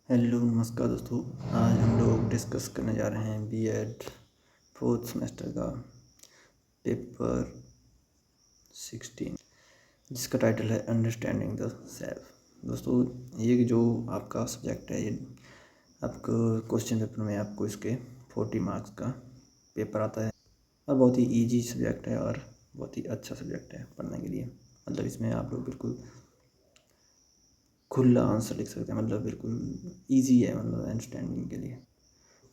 Hello नमस्कार दोस्तों। आज हम लोग डिस्कस करने जा रहे हैं बीएड फोर्थ सेमेस्टर का पेपर 16 जिसका टाइटल है अंडरस्टैंडिंग द सेल्फ। दोस्तों ये जो आपका सब्जेक्ट है, ये आपको क्वेश्चन पेपर में आपको इसके 40 मार्क्स का पेपर आता है और बहुत ही इजी सब्जेक्ट है और बहुत ही अच्छा सब्जेक्ट है पढ़ने के लिए। मतलब इसमें आप लोग बिल्कुल खुला आंसर लिख सकते हैं, मतलब बिल्कुल इजी है मतलब अंडरस्टैंडिंग के लिए।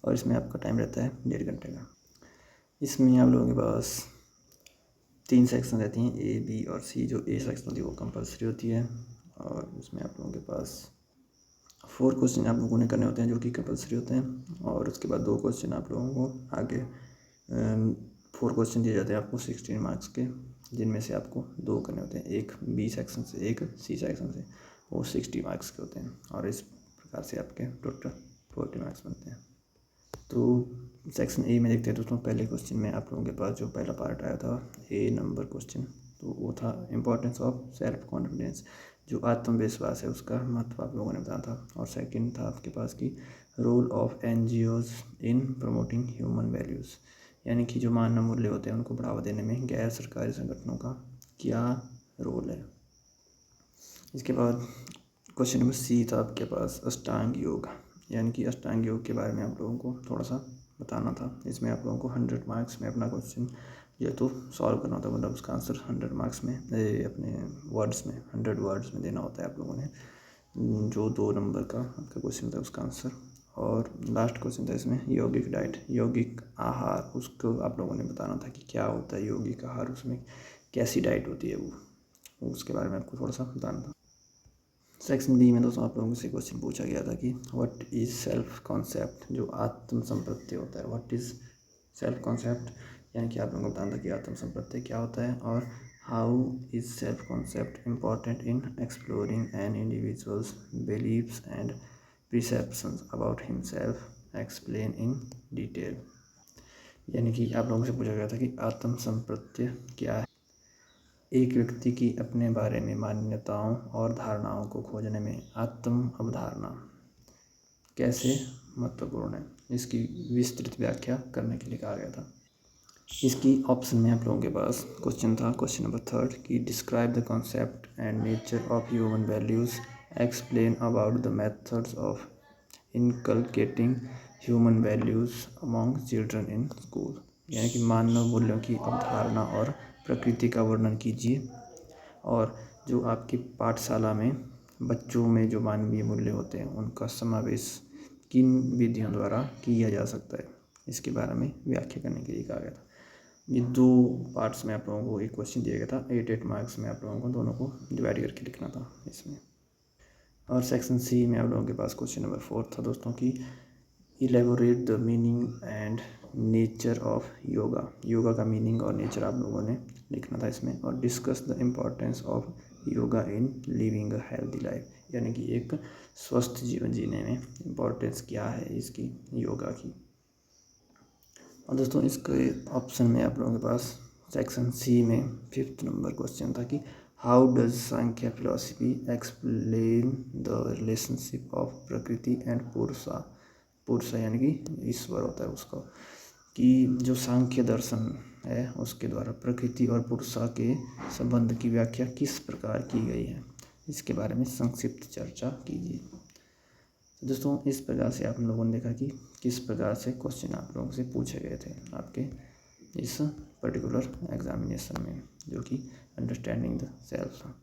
और इसमें आपका टाइम रहता है 1.5 घंटे का। इसमें आप लोगों के पास 3 सेक्शन रहती हैं, ए बी और सी। जो ए सेक्शन होती है वो कंपलसरी होती है और उसमें आप लोगों के पास 4 क्वेश्चन आप लोगों ने करने होते हैं जो कि कंपलसरी होते हैं। और उसके बाद 2 क्वेश्चन आप लोगों को आगे 4 क्वेश्चन दिए जाते हैं आपको 16 मार्क्स के, जिनमें से आपको 2 करने होते हैं, एक बी सेक्शन से एक सी सेक्शन से। वो 60 मार्क्स के होते हैं और इस प्रकार से आपके टोटल 40 मार्क्स बनते हैं। तो सेक्शन ए में देखते हैं दोस्तों। पहले क्वेश्चन में आप लोगों के पास जो पहला पार्ट आया था ए नंबर क्वेश्चन, तो वो था इम्पोर्टेंस ऑफ सेल्फ कॉन्फिडेंस, जो आत्मविश्वास है उसका महत्व आप लोगों ने बताया था। और सेकंड था आपके पास की role of NGOs in promoting human values, यानी कि जो मानव मूल्य होते हैं उनको बढ़ावा देने में गैर सरकारी संगठनों का क्या रोल है। इसके बाद क्वेश्चन नंबर सी था आपके पास अष्टांग योग, यानी कि अष्टांग योग के बारे में आप लोगों को थोड़ा सा बताना था। इसमें आप लोगों को 100 मार्क्स में अपना क्वेश्चन ये तो सॉल्व करना होता है, मतलब उसका आंसर 100 मार्क्स में अपने वर्ड्स में 100 वर्ड्स में देना होता है आप लोगों ने। जो 2 नंबर का आपका क्वेश्चन था उसका आंसर। और लास्ट क्वेश्चन था इसमें यौगिक डाइट, यौगिक आहार, उसको आप लोगों ने बताना था कि क्या होता है यौगिक आहार, उसमें कैसी डाइट होती है वो उसके बारे में आपको थोड़ा सा बताना था। सेक्शन बी में दोस्तों आप लोगों से क्वेश्चन पूछा गया था कि व्हाट इज़ सेल्फ कॉन्सेप्ट, जो आत्म संप्रत्यय होता है। व्हाट इज़ सेल्फ कॉन्सेप्ट, यानी कि आप लोगों को बताना था कि आत्म संप्रत्यय क्या होता है। और how is self concept important in exploring an individual's beliefs and perceptions about himself, explain in detail. यानी कि आप लोगों से पूछा गया था कि आत्म संप्रत्यय क्या है। एक व्यक्ति की अपने बारे में मान्यताओं और धारणाओं को खोजने में आत्म अवधारणा कैसे महत्वपूर्ण है, इसकी विस्तृत व्याख्या करने के लिए कहा गया था। इसकी ऑप्शन में आप लोगों के पास क्वेश्चन था, क्वेश्चन नंबर 3 कि describe the concept and nature of human values, explain about the methods of inculcating human values among children in school, यानी कि मानव मूल्यों की अवधारणा और प्रकृति का वर्णन कीजिए। और जो आपकी पाठशाला में बच्चों में जो मानवीय मूल्य होते हैं उनका समावेश किन विधियों द्वारा किया जा सकता है, इसके बारे में व्याख्या करने के लिए कहा गया था। ये 2 पार्ट्स में आप लोगों को एक क्वेश्चन दिया गया था। 8 मार्क्स में आप लोगों को दोनों को डिवाइड करके लिखना था इसमें। और सेक्शन सी में आप लोगों के पास क्वेश्चन नंबर 4 था दोस्तों कि elaborate the meaning and nature of yoga, yoga का मीनिंग और नेचर आप लोगों ने लिखना था इसमें। और discuss the importance of yoga in living a healthy life, यानी कि एक स्वस्थ जीवन जीने में इम्पोर्टेंस क्या है इसकी योगा की। और दोस्तों इसके ऑप्शन में आप लोगों के पास सेक्शन सी में 5th नंबर क्वेश्चन था कि how does Sankhya philosophy explain the relationship of प्रकृति एंड पुरुषा, पुरुषा यानी कि ईश्वर होता है उसका, कि जो सांख्य दर्शन है उसके द्वारा प्रकृति और पुरुषा के संबंध की व्याख्या किस प्रकार की गई है, इसके बारे में संक्षिप्त चर्चा कीजिए। तो दोस्तों इस प्रकार से आप लोगों ने देखा कि किस प्रकार से क्वेश्चन आप लोगों से पूछे गए थे आपके इस पर्टिकुलर एग्जामिनेशन में, जो कि अंडरस्टैंडिंग द सेल्फ था।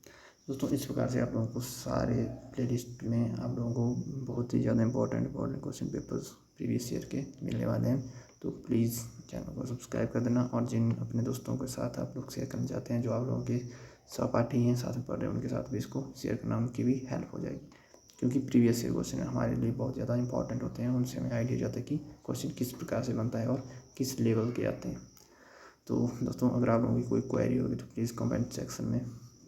दोस्तों इस प्रकार से आप लोगों को सारे प्लेलिस्ट में आप लोगों को बहुत ही ज़्यादा important question papers previous year के मिलने वाले हैं। तो प्लीज़ चैनल को सब्सक्राइब कर देना और जिन अपने दोस्तों के साथ आप लोग शेयर करना चाहते हैं, जो आप लोगों के सहपाठी हैं, साथ में पढ़ रहे हैं, उनके साथ भी इसको शेयर करना, उनकी भी हेल्प हो जाएगी। क्योंकि प्रीवियस ईयर क्वेश्चन हमारे लिए बहुत ज़्यादा इंपॉर्टेंट होते हैं, उनसे हमें आइडिया जाता है कि क्वेश्चन किस प्रकार से बनता है और किस लेवल के आते हैं। तो दोस्तों अगर आप लोगों की कोई क्वेरी होगी तो प्लीज़ कमेंट सेक्शन में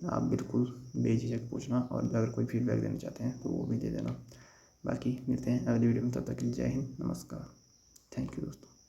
आप बिल्कुल बेझिझक पूछना, और अगर कोई फीडबैक देना चाहते हैं तो वो भी दे देना। बाकी मिलते हैं अगली वीडियो में, तब तक के लिए जय हिंद, नमस्कार, थैंक यू दोस्तों।